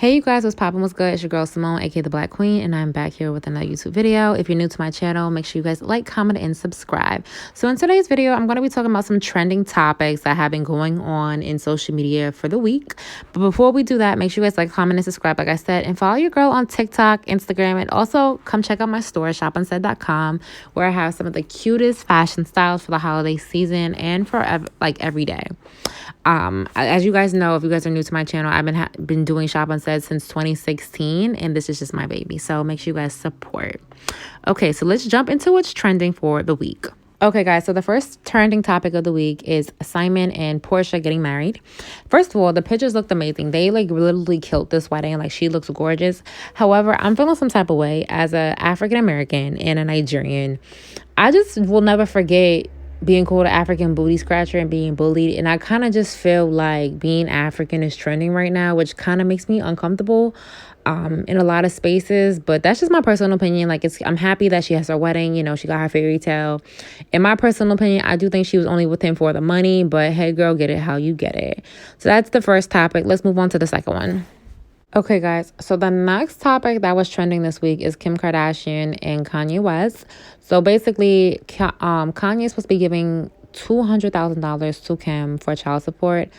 Hey you guys, what's poppin'? What's good? It's your girl Simone, aka the Black Queen, and I'm back here with another YouTube video. If you're new to my channel, make sure you guys like, comment, and subscribe. So in today's video, I'm going to be talking about some trending topics that have been going on in social media for the week. But before we do that, make sure you guys like, comment, and subscribe, like I said, and follow your girl on TikTok, Instagram, and also come check out my store, shopandsaid.com, where I have some of the cutest fashion styles for the holiday season and for every day. As you guys know, if you guys are new to my channel, I've been doing Shop Unsaid since 2016, and this is just my baby. So make sure you guys support. Okay, so let's jump into what's trending for the week. Okay, guys, so the first trending topic of the week is Simon and Portia getting married. First of all, the pictures looked amazing. They literally killed this wedding. She looks gorgeous. However, I'm feeling some type of way as a African American and a Nigerian. I just will never forget being called an African booty scratcher and being bullied. And I kind of just feel like being African is trending right now, which kind of makes me uncomfortable in a lot of spaces. But that's just my personal opinion. I'm happy that she has her wedding. You know, she got her fairy tale. In my personal opinion, I do think she was only with him for the money. But hey, girl, get it how you get it. So that's the first topic. Let's move on to the second one. Okay, guys, so the next topic that was trending this week is Kim Kardashian and Kanye West. So basically, Kanye is supposed to be giving $200,000 to Kim for child support.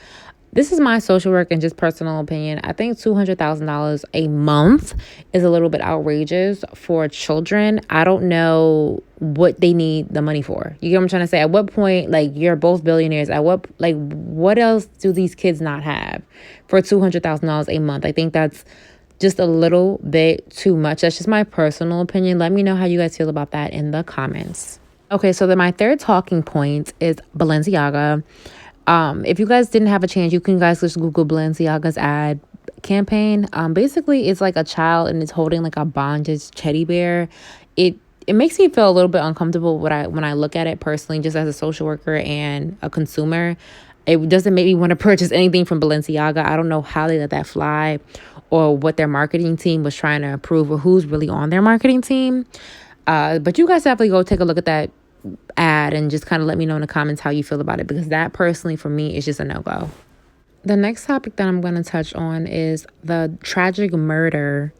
This is my social work and just personal opinion. I think $200,000 a month is a little bit outrageous for children. I don't know what they need the money for. You get what I'm trying to say? At what point, you're both billionaires. What else do these kids not have for $200,000 a month? I think that's just a little bit too much. That's just my personal opinion. Let me know how you guys feel about that in the comments. Okay, so then my third talking point is Balenciaga. If you guys didn't have a chance, you can guys just Google Balenciaga's ad campaign. Basically, it's like a child and it's holding a bondage teddy bear. It makes me feel a little bit uncomfortable when I look at it personally, just as a social worker and a consumer. It doesn't make me want to purchase anything from Balenciaga. I don't know how they let that fly or what their marketing team was trying to approve or who's really on their marketing team. But you guys definitely go take a look at that ad and just kind of let me know in the comments how you feel about it, because that personally for me is just a no-go. The next topic that I'm going to touch on is the tragic murder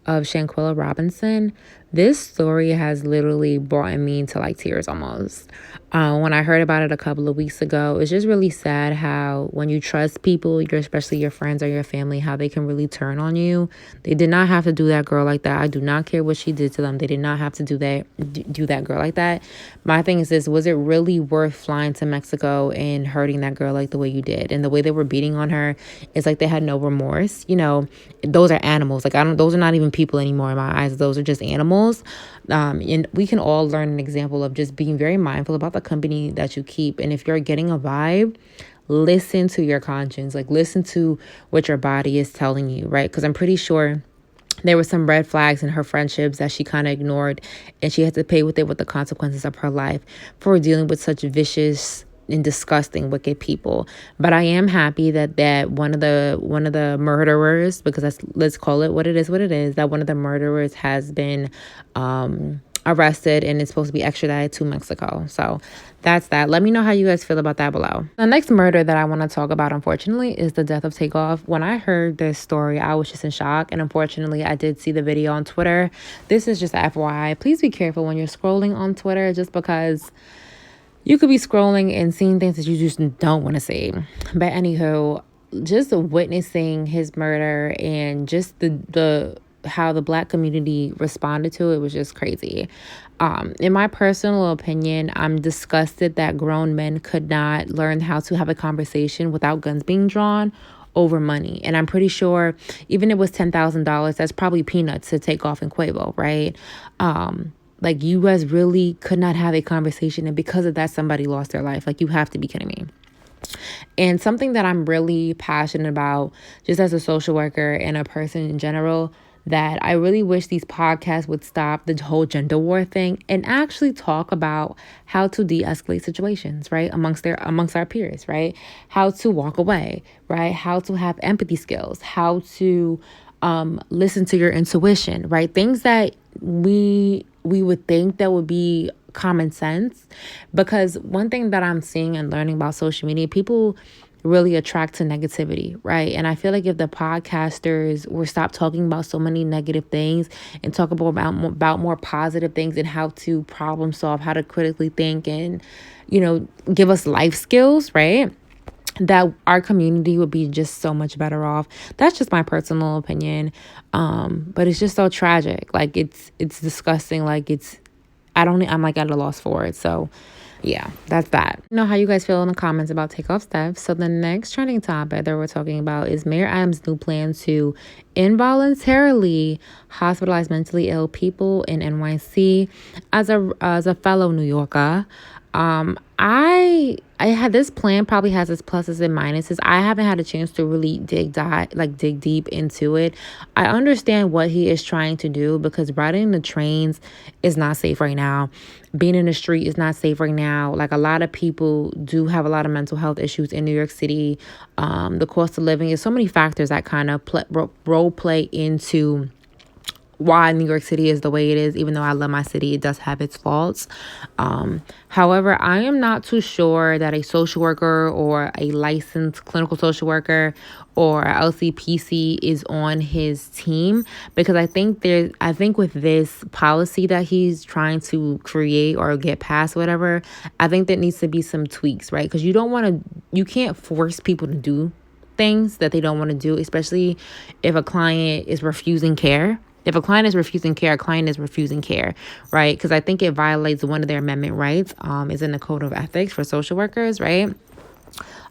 of Shanquella Robinson. This story has literally brought me to tears almost. When I heard about it a couple of weeks ago, it's just really sad how when you trust people, especially your friends or your family, how they can really turn on you. They did not have to do that girl like that. I do not care what she did to them. They did not have to do that girl like that. My thing is this: was it really worth flying to Mexico and hurting that girl the way you did? And the way they were beating on her is they had no remorse. You know, those are animals. Those are not even people anymore in my eyes. Those are just animals. And we can all learn an example of just being very mindful about the company that you keep. And if you're getting a vibe, listen to your conscience. Listen to what your body is telling you, right? Because I'm pretty sure there were some red flags in her friendships that she kind of ignored, and she had to pay with the consequences of her life for dealing with such vicious and disgusting, wicked people. But I am happy that one of the murderers, because let's call it what it is, that one of the murderers has been arrested and is supposed to be extradited to Mexico. So that's that. Let me know how you guys feel about that below. The next murder that I want to talk about, unfortunately, is the death of Takeoff. When I heard this story, I was just in shock. And unfortunately, I did see the video on Twitter. This is just FYI. Please be careful when you're scrolling on Twitter, just because you could be scrolling and seeing things that you just don't want to see. But anywho, just witnessing his murder and just the how the Black community responded to it was just crazy. In my personal opinion, I'm disgusted that grown men could not learn how to have a conversation without guns being drawn over money. And I'm pretty sure even if it was $10,000, that's probably peanuts to Takeoff and Quavo, right? You guys really could not have a conversation, and because of that, somebody lost their life. You have to be kidding me. And something that I'm really passionate about, just as a social worker and a person in general, that I really wish these podcasts would stop the whole gender war thing and actually talk about how to de-escalate situations, right? Amongst our peers, right? How to walk away, right? How to have empathy skills, how to listen to your intuition, right? Things that we would think that would be common sense. Because one thing that I'm seeing and learning about social media, people really attract to negativity, right? And I feel like if the podcasters were stop talking about so many negative things and talk about more positive things and how to problem solve, how to critically think, and give us life skills, right? That our community would be just so much better off. That's just my personal opinion. But it's just so tragic. Like it's disgusting. Like I'm like at a loss for it. So yeah, that's that. Know how you guys feel in the comments about takeoff steps. So the next trending topic that we're talking about is Mayor Adams' new plan to involuntarily hospitalize mentally ill people in NYC. As a fellow New Yorker, I had this plan, probably has its pluses and minuses. I haven't had a chance to really dig deep into it. I understand what he is trying to do, because riding the trains is not safe right now. Being in the street is not safe right now. Like, a lot of people do have a lot of mental health issues in New York City. The cost of living is so many factors that kind of role play into why New York City is the way it is. Even though I love my city, it does have its faults. However, I am not too sure that a social worker or a licensed clinical social worker or LCPC is on his team, because I think with this policy that he's trying to create or get passed, whatever, I think there needs to be some tweaks, right? Because you can't force people to do things that they don't want to do, especially if a client is refusing care. If a client is refusing care, a client is refusing care, right? Because I think it violates one of their amendment rights, is in the Code of Ethics for social workers, right?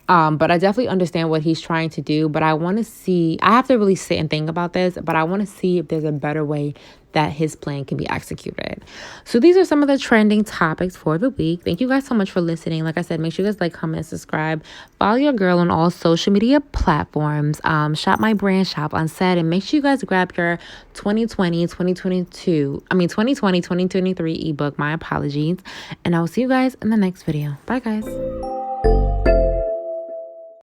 But I definitely understand what he's trying to do. But I have to really sit and think about this, but I want to see if there's a better way that his plan can be executed. So these are some of the trending topics for the week. Thank you guys so much for listening. Like I said, make sure you guys like, comment, and subscribe. Follow your girl on all social media platforms. Shop my brand, shop on set, and make sure you guys grab your 2020 2023 ebook. My apologies. And I will see you guys in the next video. Bye, guys.